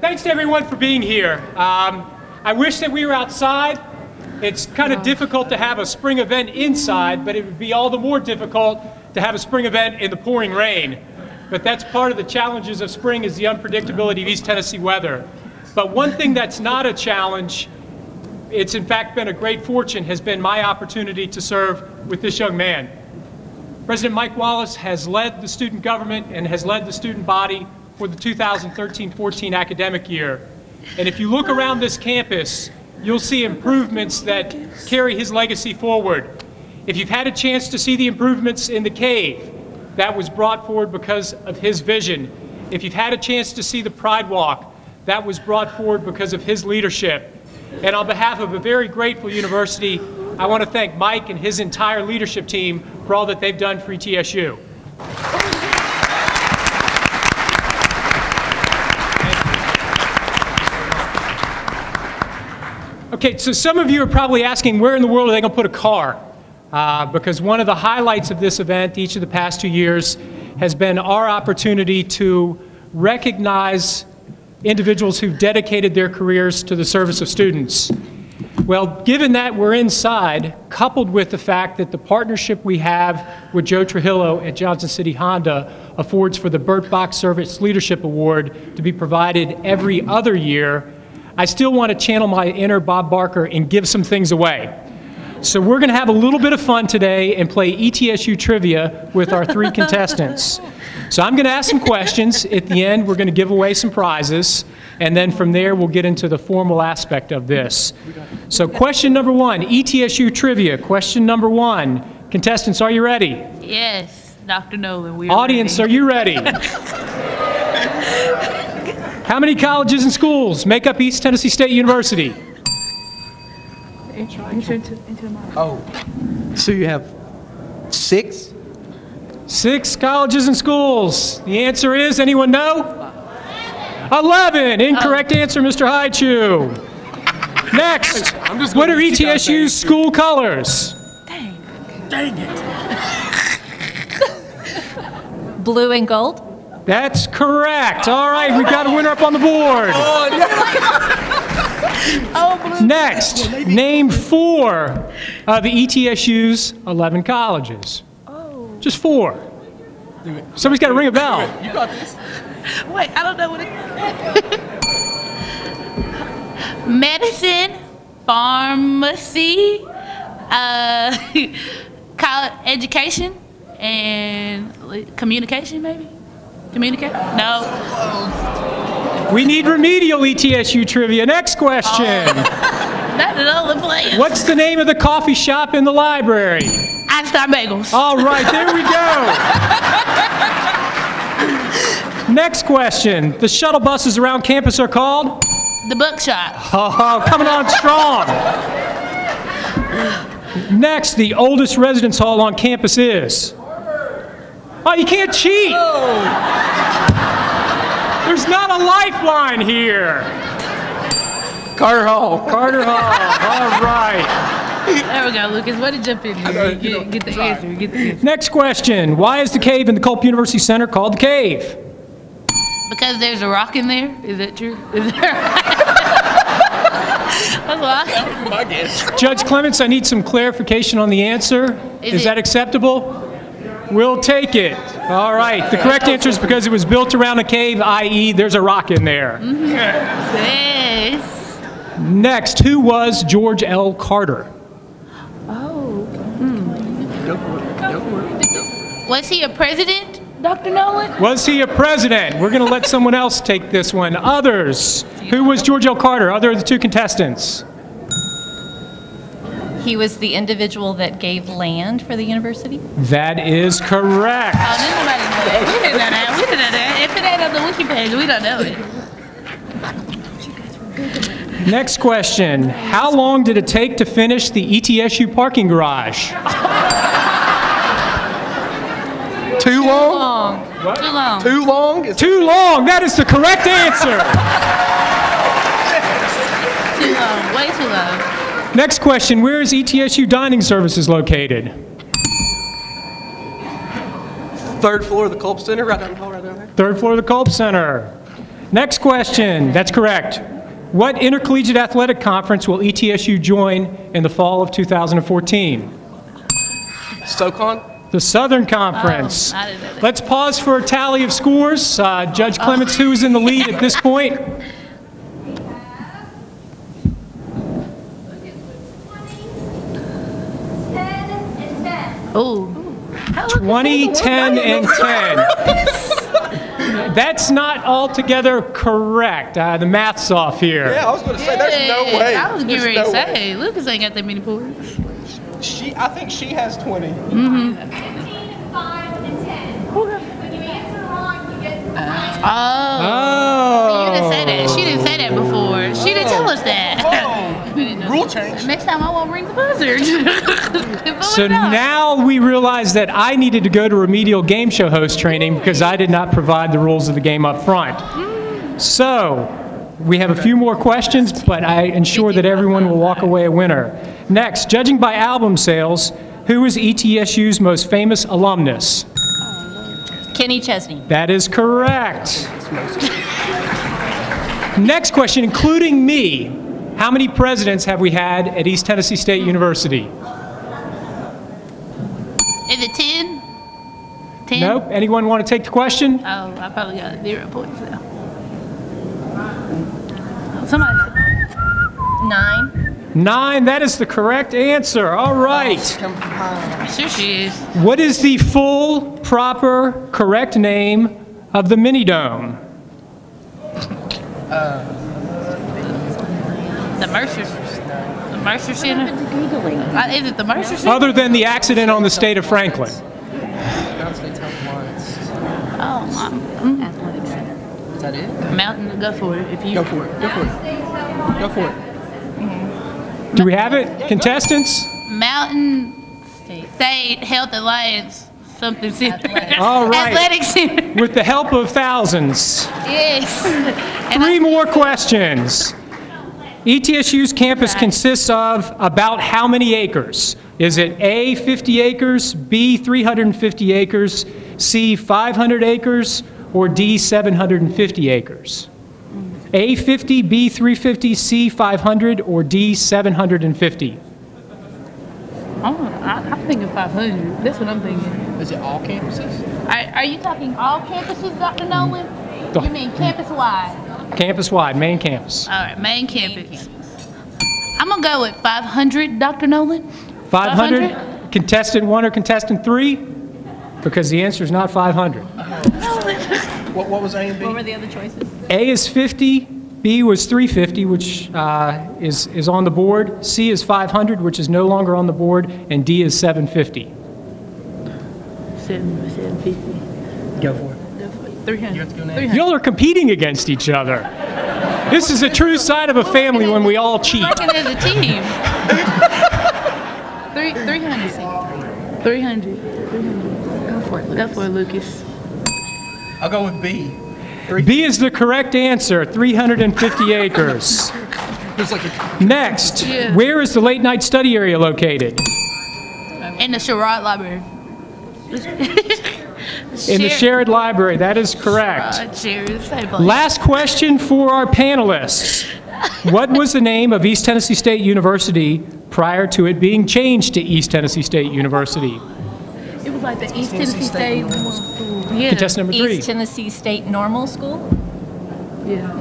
Thanks to everyone for being here. I wish that we were outside. It's kind of difficult to have a spring event inside, but it would be all the more difficult to have a spring event in the pouring rain. But that's part of the challenges of spring, is the unpredictability of East Tennessee weather. But one thing that's not a challenge, it's in fact been a great fortune, has been my opportunity to serve with this young man. President Mike Wallace has led the student government and has led the student body for the 2013-14 academic year. And if you look around this campus, you'll see improvements that carry his legacy forward. If you've had a chance to see the improvements in the cave, that was brought forward because of his vision. If you've had a chance to see the Pride Walk, that was brought forward because of his leadership. And on behalf of a very grateful university, I want to thank Mike and his entire leadership team for all that they've done for ETSU. Okay, so some of you are probably asking, where in the world are they going to put a car? Because one of the highlights of this event each of the past 2 years has been our opportunity to recognize individuals who've dedicated their careers to the service of students. Well, given that we're inside, coupled with the fact that the partnership we have with Joe Trujillo at Johnson City Honda affords for the Burt Bach Service Leadership Award to be provided every other year, I still want to channel my inner Bob Barker and give some things away. So we're going to have a little bit of fun today and play ETSU trivia with our 3 contestants. So I'm going to ask some questions. At the end, we're going to give away some prizes. And then from there, we'll get into the formal aspect of this. So question number 1, ETSU trivia. Question number 1. Contestants, are you ready? Yes, Dr. Noland, we're Audience, ready. Are you ready? How many colleges and schools make up East Tennessee State University? So you have 6? 6 colleges and schools. The answer is, anyone know? 11. Incorrect answer, Mr. Haichu. Next, what are ETSU's school colors? Dang it. Blue and gold? That's correct. All right, we've got a winner up on the board. Next, name 4 of the ETSU's 11 colleges. Just 4. Somebody's got to ring a bell. You got this. Wait, I don't know what it is. Medicine, pharmacy, college education, and communication, maybe? Communicate? No. We need remedial ETSU trivia. Next question. That's another place. What's the name of the coffee shop in the library? Einstein Bagels. All right, there we go. Next question. The shuttle buses around campus are called? The bookshop. Oh, coming on strong. Next, the oldest residence hall on campus is? Oh, you can't cheat. There's not a lifeline here. Carter Hall. Carter Hall. All right. There we go, Lucas. Way to jump in here. Get the answer. Get the answer. Next question. Why is the cave in the Culp University Center called the cave? Because there's a rock in there. Is that true? Is there? That's why. That would be my guess. Judge Clements, I need some clarification on the answer. Is that acceptable? We'll take it. All right. The correct answer is because it was built around a cave, i.e. there's a rock in there. Yes. Next, who was George L. Carter? Was he a president, Dr. Noland? Was he a president? We're going to let someone else take this one. Others. Who was George L. Carter? Other of the 2 contestants. He was the individual that gave land for the university? That is correct. Oh, didn't nobody know that. We didn't know that. We didn't know that. If it ain't on the wiki page, we don't know it. Next question. How long did it take to finish the ETSU parking garage? Too long? What? Too long. Too long? Too long. That is the correct answer. Too long. Way too long. Next question. Where is ETSU Dining Services located? 3rd floor of the Culp Center, right down the hall, right down there. 3rd floor of the Culp Center. Next question. That's correct. What intercollegiate athletic conference will ETSU join in the fall of 2014? SoCon? The Southern Conference. Oh, I didn't know that. Let's pause for a tally of scores. Judge Clements, who is in the lead at this point? Oh. 20, 10, and 10. That's not altogether correct. The math's off here. Yeah, I was going to say, there's no way. I was getting There's ready to no way. say, Lucas ain't got that many points. I think she has 20. 15, 5, and 10. When you answer wrong, you get Oh. Oh. You didn't say that. She didn't say that before. She didn't tell us that. Rule change. Next time I won't ring the buzzer. So now we realize that I needed to go to remedial game show host training because I did not provide the rules of the game up front. So we have a few more questions, but I ensure that everyone will walk away a winner. Next, judging by album sales, who is ETSU's most famous alumnus? Kenny Chesney. That is correct. Next question, including me, how many presidents have we had at East Tennessee State University? Is it 10? 10? Nope. Anyone want to take the question? Oh, I probably got 0 points now. Somebody. 9. 9, that is the correct answer. All right. Sure she is. What is the full, proper, correct name of the mini dome? The Mercer Center? Is it the Mercer Center? Other than the accident on the state of Franklin. Oh, my. Is that it? Mountain, go for it. If you Go for it. Go for it. Go for it. Do we have it? Contestants? Mountain State Health Alliance something center. All right. Athletic Center. With the help of thousands. Yes. And 3 more questions. ETSU's campus consists of about how many acres? Is it A, 50 acres, B, 350 acres, C, 500 acres, or D, 750 acres? A, 50, B, 350, C, 500, or D, 750? I'm thinking 500. That's what I'm thinking. Is it all campuses? Are you talking all campuses, Dr. Nolan? You mean campus-wide? Campus-wide, main campus. All right, main campus. I'm going to go with 500, Dr. Nolan. 500? Contestant 1 or contestant 3? Because the answer is not 500. What was A and B? What were the other choices? A is 50, B was 350, which is on the board, C is 500, which is no longer on the board, and D is 750. 750. Go for it. 300. You have to go next. 300. Y'all are competing against each other. This is a true sign of a family when we all cheat. Working as a team. 300. 300. Go for it, Lucas. Go for it, Lucas. I'll go with B. B is the correct answer, 350 acres. There's like a Next, Yeah. where is the late night study area located? In the Sherrod Library. In the shared library, that is correct. Last question for our panelists. What was the name of East Tennessee State University prior to it being changed to East Tennessee State University? It was like the East Tennessee State Normal School. Yeah. Contestant number 3. East Tennessee State Normal School? Yeah.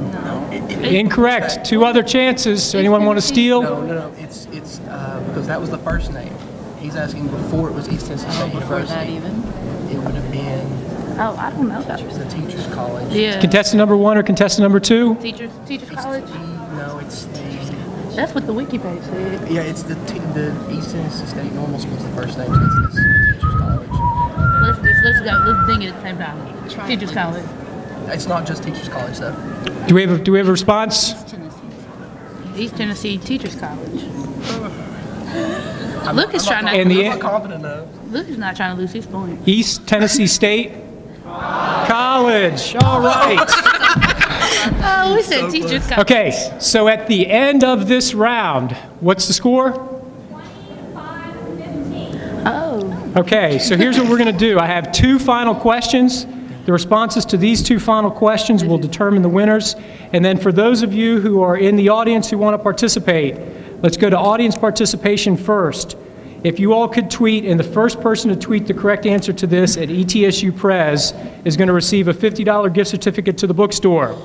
Incorrect. 2 other chances. So anyone want to steal? No. It's because that was the first name. He's asking before it was East Tennessee State University. It would have been Oh, I don't know. the Teachers College. Yeah. Contestant number 1 or contestant number 2? Teachers College? No, it's the That's what the wiki page said. yeah, it's the East Tennessee State Normal School is the first name. So it's the Teachers College. Let's go. Let's ding it at the same time. Teachers College. It's not just Teachers College though. Do we have a response? East Tennessee Teachers College. Lucas trying And to. the I'm not confident enough. Lucas not trying to lose his point. East Tennessee State College. All right. Oh, we said Teachers College. Okay, so at the end of this round, what's the score? 25, 15. Oh. Okay, so here's what we're going to do. I have 2 final questions. The responses to these two final questions will determine the winners. And then for those of you who are in the audience who want to participate, let's go to audience participation first. If you all could tweet, and the first person to tweet the correct answer to this at ETSU Prez is going to receive a $50 gift certificate to the bookstore.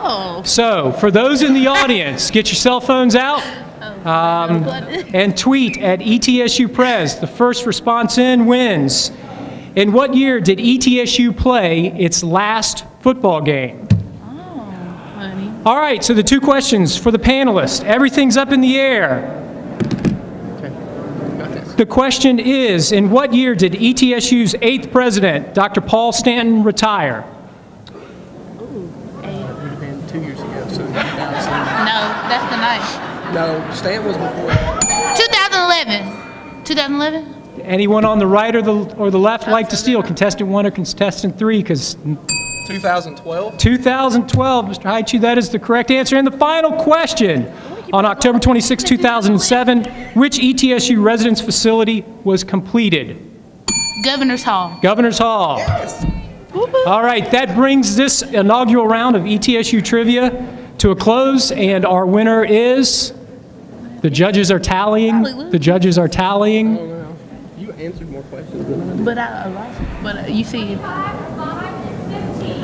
Oh. So, for those in the audience, get your cell phones out and tweet at ETSU Prez. The first response in wins. In what year did ETSU play its last football game? Oh, honey. All right, so the two questions for the panelists. Everything's up in the air. The question is, in what year did ETSU's 8th president, Dr. Paul Stanton, retire? That would have been 2 years ago, so 2000. No, that's the night. No, Stan was before. 2011. 2011? Anyone on the right or the left like to steal? Contestant 1 or contestant 3? Because 2012? 2012, Mr. Haichu, that is the correct answer. And the final question. On October 26, 2007, which ETSU residence facility was completed? Governor's Hall. Governor's Hall. Yes. All right, that brings this inaugural round of ETSU Trivia to a close, and our winner is... The judges are tallying. The judges are tallying. Oh, no. You answered more questions than I did. But you see,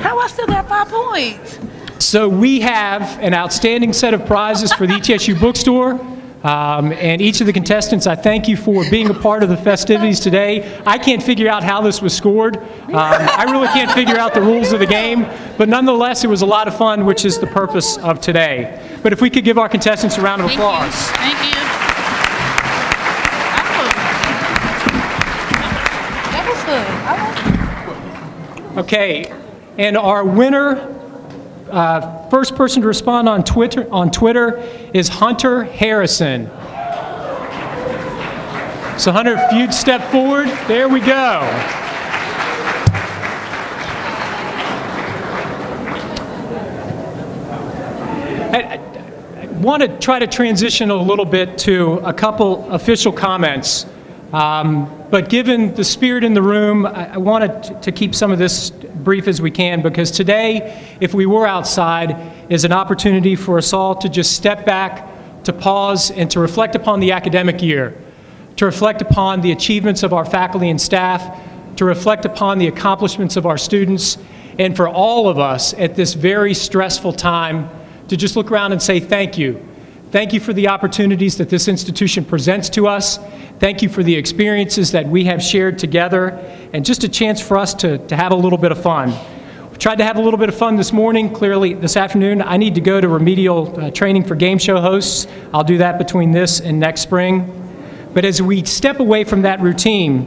how I still got 5 points? So we have an outstanding set of prizes for the ETSU bookstore. And each of the contestants, I thank you for being a part of the festivities today. I can't figure out how this was scored. I really can't figure out the rules of the game. But nonetheless, it was a lot of fun, which is the purpose of today. But if we could give our contestants a round of applause. Thank you. That was good. Okay, and our winner, first person to respond on Twitter is Hunter Harrison. So Hunter, if you'd step forward, there we go. I want to try to transition a little bit to a couple official comments. But given the spirit in the room, I wanted to keep some of this brief as we can, because today, if we were outside, is an opportunity for us all to just step back, to pause, and to reflect upon the academic year, to reflect upon the achievements of our faculty and staff, to reflect upon the accomplishments of our students, and for all of us at this very stressful time to just look around and say thank you. Thank you for the opportunities that this institution presents to us. Thank you for the experiences that we have shared together, and just a chance for us to have a little bit of fun. We tried to have a little bit of fun this morning. Clearly, this afternoon, I need to go to remedial training for game show hosts. I'll do that between this and next spring. But as we step away from that routine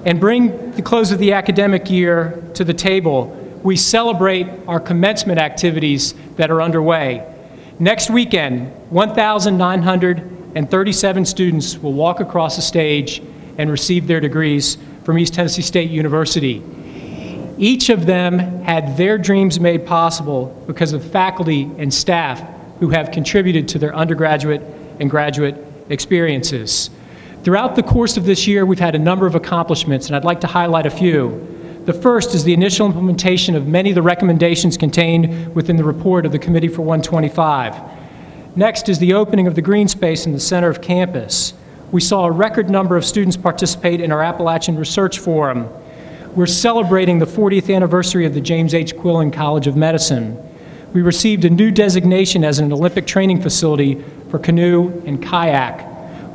and bring the close of the academic year to the table, we celebrate our commencement activities that are underway. Next weekend, 1,937 students will walk across the stage and receive their degrees from East Tennessee State University. Each of them had their dreams made possible because of faculty and staff who have contributed to their undergraduate and graduate experiences. Throughout the course of this year, we've had a number of accomplishments, and I'd like to highlight a few. The first is the initial implementation of many of the recommendations contained within the report of the Committee for 125. Next is the opening of the green space in the center of campus. We saw a record number of students participate in our Appalachian Research Forum. We're celebrating the 40th anniversary of the James H. Quillen College of Medicine. We received a new designation as an Olympic training facility for canoe and kayak.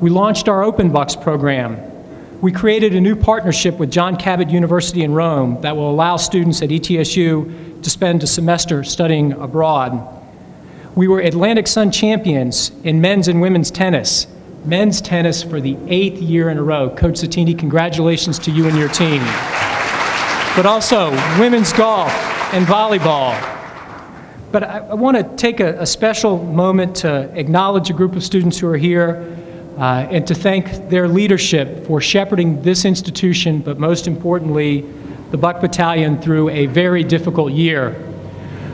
We launched our Open Bucks program. We created a new partnership with John Cabot University in Rome that will allow students at ETSU to spend a semester studying abroad. We were Atlantic Sun champions in men's and women's tennis. Men's tennis for the 8th year in a row. Coach Sattini, congratulations to you and your team. But also women's golf and volleyball. But I want to take a special moment to acknowledge a group of students who are here and to thank their leadership for shepherding this institution, but most importantly, the Buck Battalion through a very difficult year.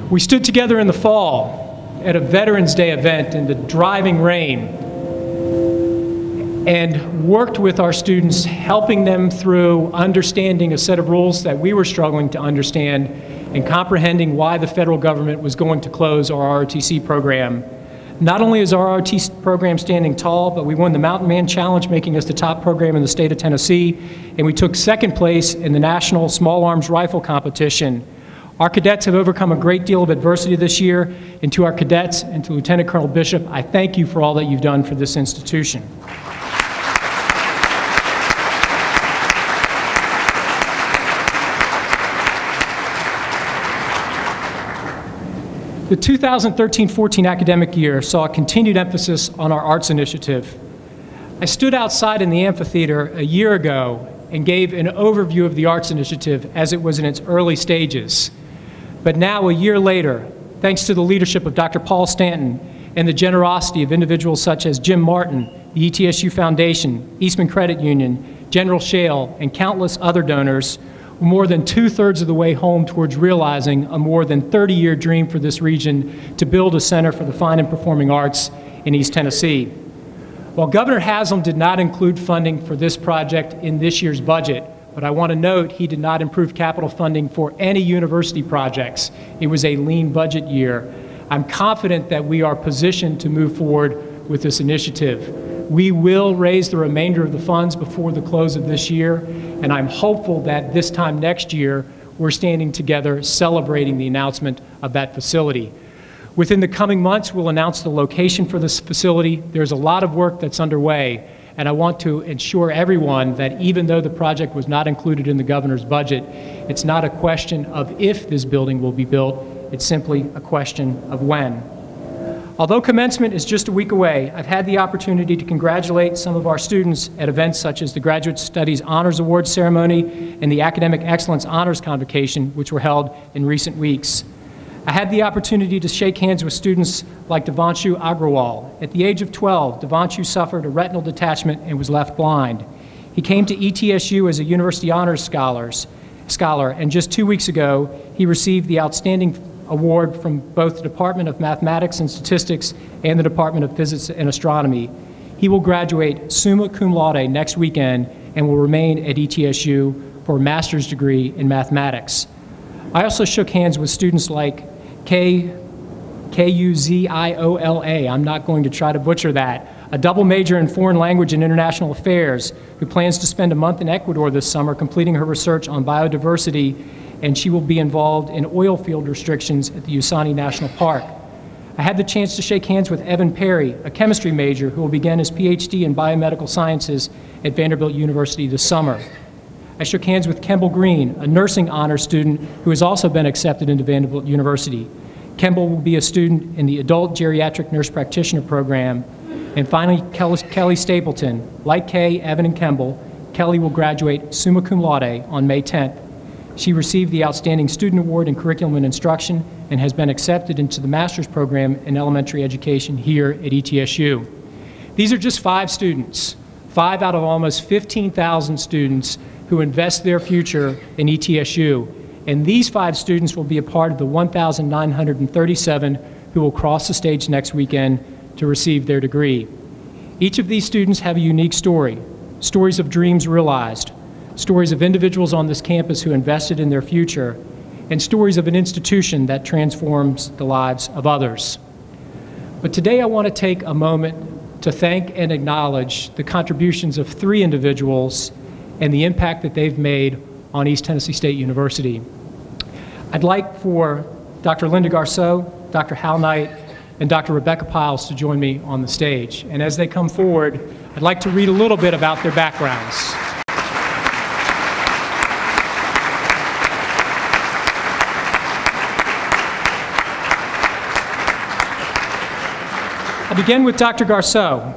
We stood together in the fall at a Veterans Day event in the driving rain, and worked with our students, helping them through understanding a set of rules that we were struggling to understand and comprehending why the federal government was going to close our ROTC program. Not only is our ROTC program standing tall, but we won the Mountain Man Challenge, making us the top program in the state of Tennessee, and we took second place in the National Small Arms Rifle Competition. Our cadets have overcome a great deal of adversity this year, and to our cadets and to Lieutenant Colonel Bishop, I thank you for all that you've done for this institution. The 2013-14 academic year saw a continued emphasis on our arts initiative. I stood outside in the amphitheater a year ago and gave an overview of the arts initiative as it was in its early stages. But now, a year later, thanks to the leadership of Dr. Paul Stanton and the generosity of individuals such as Jim Martin, the ETSU Foundation, Eastman Credit Union, General Shale, and countless other donors, we're more than 2/3 of the way home towards realizing a more than 30-year dream for this region to build a center for the fine and performing arts in East Tennessee. While Governor Haslam did not include funding for this project in this year's budget, but I want to note he did not improve capital funding for any university projects. It was a lean budget year. I'm confident that we are positioned to move forward with this initiative. We will raise the remainder of the funds before the close of this year, and I'm hopeful that this time next year, we're standing together celebrating the announcement of that facility. Within the coming months, we'll announce the location for this facility. There's a lot of work that's underway, and I want to ensure everyone that even though the project was not included in the governor's budget, it's not a question of if this building will be built, it's simply a question of when. Although commencement is just a week away, I've had the opportunity to congratulate some of our students at events such as the Graduate Studies Honors Award Ceremony and the Academic Excellence Honors Convocation, which were held in recent weeks. I had the opportunity to shake hands with students like Devanshu Agrawal. At the age of 12, Devanshu suffered a retinal detachment and was left blind. He came to ETSU as a University Honors Scholar, and just 2 weeks ago, he received the Outstanding Award from both the Department of Mathematics and Statistics and the Department of Physics and Astronomy. He will graduate summa cum laude next weekend and will remain at ETSU for a master's degree in mathematics. I also shook hands with students like Kuziola, I'm not going to try to butcher that, a double major in foreign language and international affairs who plans to spend a month in Ecuador this summer completing her research on biodiversity, and she will be involved in oil field restrictions at the Usani National Park. I had the chance to shake hands with Evan Perry, a chemistry major who will begin his PhD in biomedical sciences at Vanderbilt University this summer. I shook hands with Kemble Green, a nursing honors student who has also been accepted into Vanderbilt University. Kemble will be a student in the Adult Geriatric Nurse Practitioner program. And finally, Kelly Stapleton. Like Kay, Evan, and Kemble, Kelly will graduate summa cum laude on May 10th. She received the Outstanding Student Award in Curriculum and Instruction and has been accepted into the master's program in elementary education here at ETSU. These are just 5 students, 5 out of almost 15,000 students who invest their future in ETSU. And these 5 students will be a part of the 1,937 who will cross the stage next weekend to receive their degree. Each of these students have a unique story, stories of dreams realized, stories of individuals on this campus who invested in their future, and stories of an institution that transforms the lives of others. But today I want to take a moment to thank and acknowledge the contributions of 3 individuals and the impact that they've made on East Tennessee State University. I'd like for Dr. Linda Garceau, Dr. Hal Knight, and Dr. Rebecca Piles to join me on the stage. And as they come forward, I'd like to read a little bit about their backgrounds. I begin with Dr. Garceau.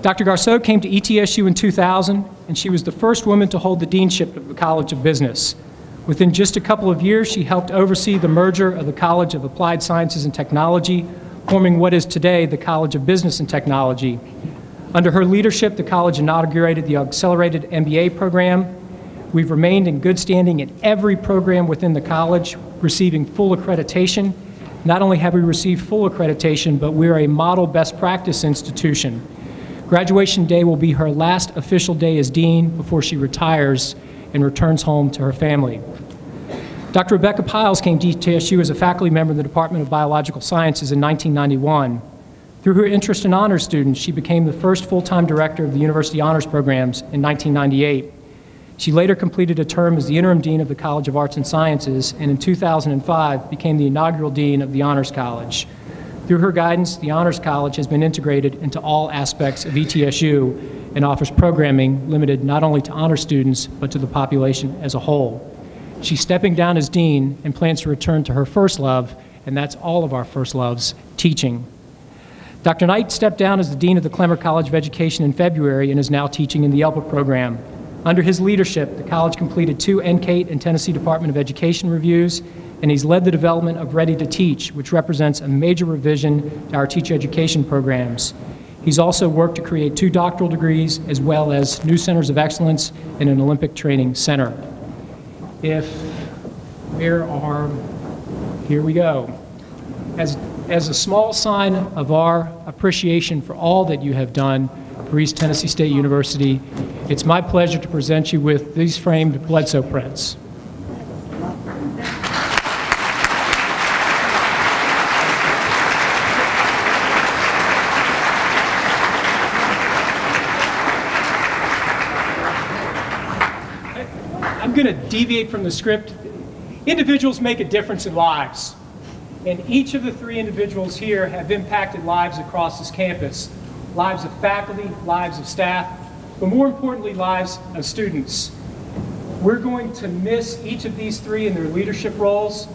Dr. Garceau came to ETSU in 2000, and she was the first woman to hold the deanship of the College of Business. Within just a couple of years, she helped oversee the merger of the College of Applied Sciences and Technology, forming what is today the College of Business and Technology. Under her leadership, the college inaugurated the Accelerated MBA program. We've remained in good standing in every program within the college, receiving full accreditation. Not only have we received full accreditation, but we're a model best practice institution. Graduation day will be her last official day as dean before she retires and returns home to her family. Dr. Rebecca Piles came to ETSU as a faculty member in the Department of Biological Sciences in 1991. Through her interest in honors students, she became the first full-time director of the University Honors Programs in 1998. She later completed a term as the interim dean of the College of Arts and Sciences, and in 2005 became the inaugural dean of the Honors College. Through her guidance, the Honors College has been integrated into all aspects of ETSU and offers programming limited not only to honor students, but to the population as a whole. She's stepping down as dean and plans to return to her first love, and that's all of our first loves, teaching. Dr. Knight stepped down as the dean of the Clemmer College of Education in February and is now teaching in the ELPA program. Under his leadership, the college completed 2 NCATE and Tennessee Department of Education reviews, and he's led the development of Ready to Teach, which represents a major revision to our teacher education programs. He's also worked to create 2 doctoral degrees, as well as new centers of excellence and an Olympic training center. Here we go. As a small sign of our appreciation for all that you have done for East Tennessee State University, it's my pleasure to present you with these framed Bledsoe prints. I'm going to deviate from the script. Individuals make a difference in lives. And each of the 3 individuals here have impacted lives across this campus. Lives of faculty, lives of staff, but more importantly, lives of students. We're going to miss each of these 3 in their leadership roles,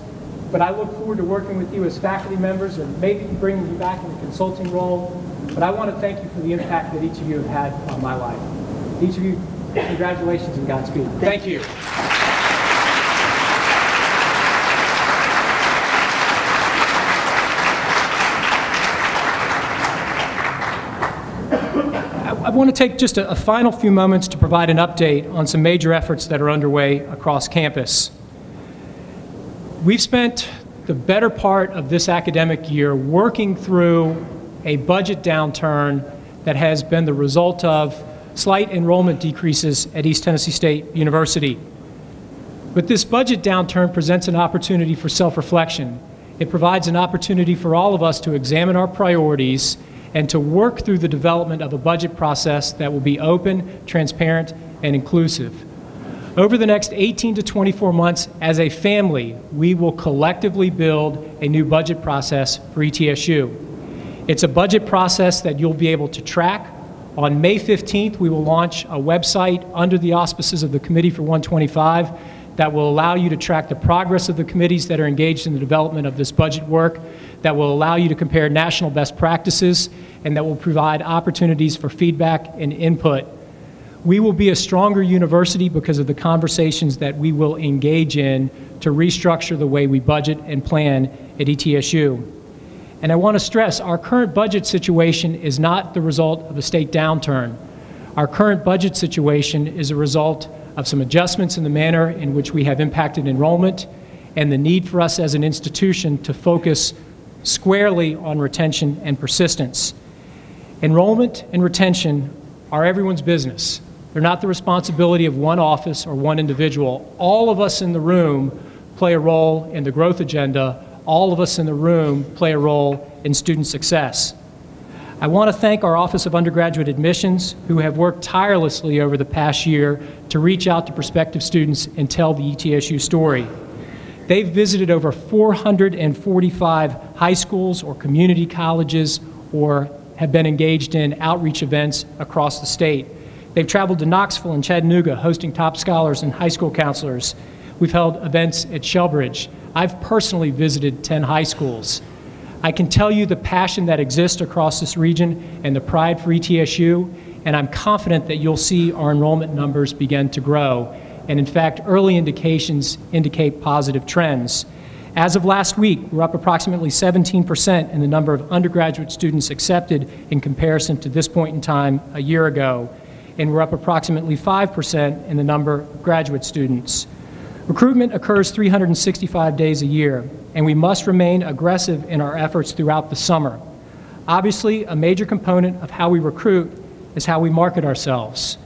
but I look forward to working with you as faculty members or maybe bringing you back in a consulting role. But I want to thank you for the impact that each of you have had on my life. Each of you, congratulations and Godspeed. Thank you. I want to take just a final few moments to provide an update on some major efforts that are underway across campus. We've spent the better part of this academic year working through a budget downturn that has been the result of slight enrollment decreases at East Tennessee State University. But this budget downturn presents an opportunity for self-reflection. It provides an opportunity for all of us to examine our priorities and to work through the development of a budget process that will be open, transparent, and inclusive. Over the next 18 to 24 months, as a family, we will collectively build a new budget process for ETSU. It's a budget process that you'll be able to track. On May 15th, we will launch a website under the auspices of the Committee for 125 that will allow you to track the progress of the committees that are engaged in the development of this budget work, that will allow you to compare national best practices, and that will provide opportunities for feedback and input. We will be a stronger university because of the conversations that we will engage in to restructure the way we budget and plan at ETSU. And I want to stress, our current budget situation is not the result of a state downturn. Our current budget situation is a result of some adjustments in the manner in which we have impacted enrollment and the need for us as an institution to focus squarely on retention and persistence. Enrollment and retention are everyone's business. They're not the responsibility of one office or one individual. All of us in the room play a role in the growth agenda. All of us in the room play a role in student success. I want to thank our Office of Undergraduate Admissions, who have worked tirelessly over the past year to reach out to prospective students and tell the ETSU story. They've visited over 445 high schools or community colleges or have been engaged in outreach events across the state. They've traveled to Knoxville and Chattanooga, hosting top scholars and high school counselors. We've held events at Shellbridge. I've personally visited 10 high schools. I can tell you the passion that exists across this region and the pride for ETSU, and I'm confident that you'll see our enrollment numbers begin to grow. And in fact, early indications indicate positive trends. As of last week, we're up approximately 17% in the number of undergraduate students accepted in comparison to this point in time a year ago, and we're up approximately 5% in the number of graduate students. Recruitment occurs 365 days a year, and we must remain aggressive in our efforts throughout the summer. Obviously, a major component of how we recruit is how we market ourselves.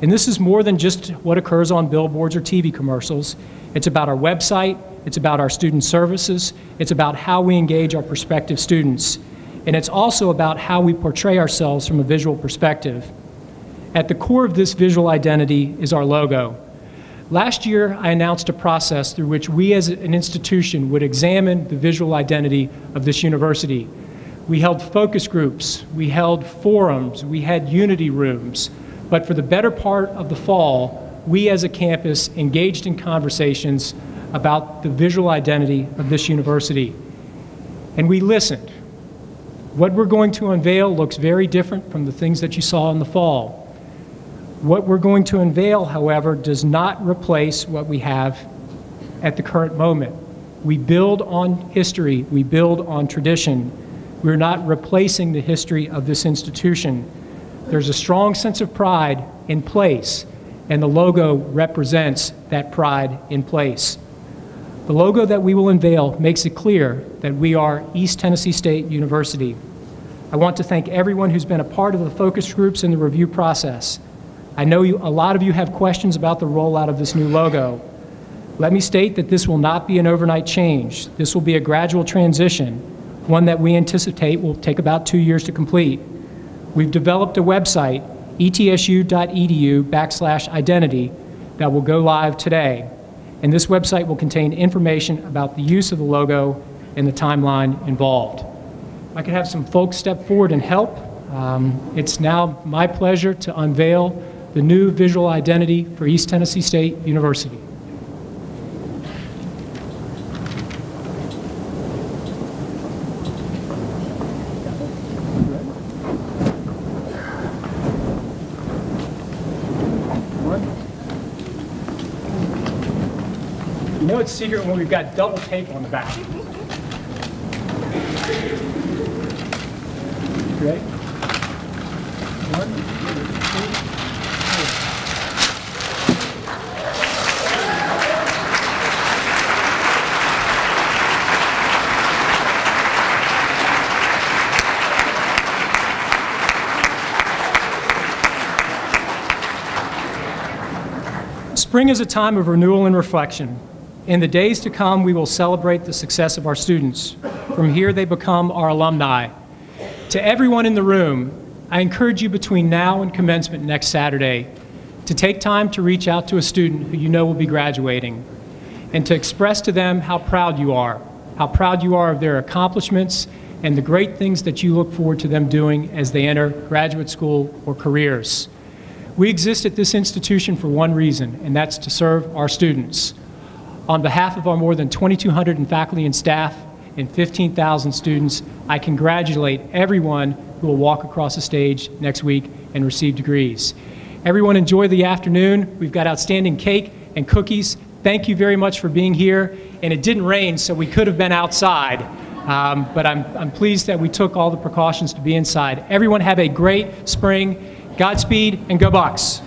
And this is more than just what occurs on billboards or TV commercials. It's about our website, it's about our student services, it's about how we engage our prospective students, and it's also about how we portray ourselves from a visual perspective. At the core of this visual identity is our logo. Last year, I announced a process through which we as an institution would examine the visual identity of this university. We held focus groups, we held forums, we had unity rooms, but for the better part of the fall, we as a campus engaged in conversations about the visual identity of this university. And we listened. What we're going to unveil looks very different from the things that you saw in the fall. What we're going to unveil, however, does not replace what we have at the current moment. We build on history, we build on tradition. We're not replacing the history of this institution. There's a strong sense of pride in place, and the logo represents that pride in place. The logo that we will unveil makes it clear that we are East Tennessee State University. I want to thank everyone who's been a part of the focus groups and the review process. I know a lot of you have questions about the rollout of this new logo. Let me state that this will not be an overnight change. This will be a gradual transition, one that we anticipate will take about 2 years to complete. We've developed a website, etsu.edu/identity, that will go live today. And this website will contain information about the use of the logo and the timeline involved. If I could have some folks step forward and help. It's now my pleasure to unveil the new visual identity for East Tennessee State University. You know it's secret when we've got double tape on the back. Ready? 1, 2, 3. Spring is a time of renewal and reflection. In the days to come, we will celebrate the success of our students. From here, they become our alumni. To everyone in the room, I encourage you between now and commencement next Saturday to take time to reach out to a student who you know will be graduating and to express to them how proud you are of their accomplishments and the great things that you look forward to them doing as they enter graduate school or careers. We exist at this institution for one reason, and that's to serve our students. On behalf of our more than 2,200 faculty and staff and 15,000 students, I congratulate everyone who will walk across the stage next week and receive degrees. Everyone enjoy the afternoon. We've got outstanding cake and cookies. Thank you very much for being here. And it didn't rain, so we could have been outside. But I'm pleased that we took all the precautions to be inside. Everyone have a great spring. Godspeed and go Bucks.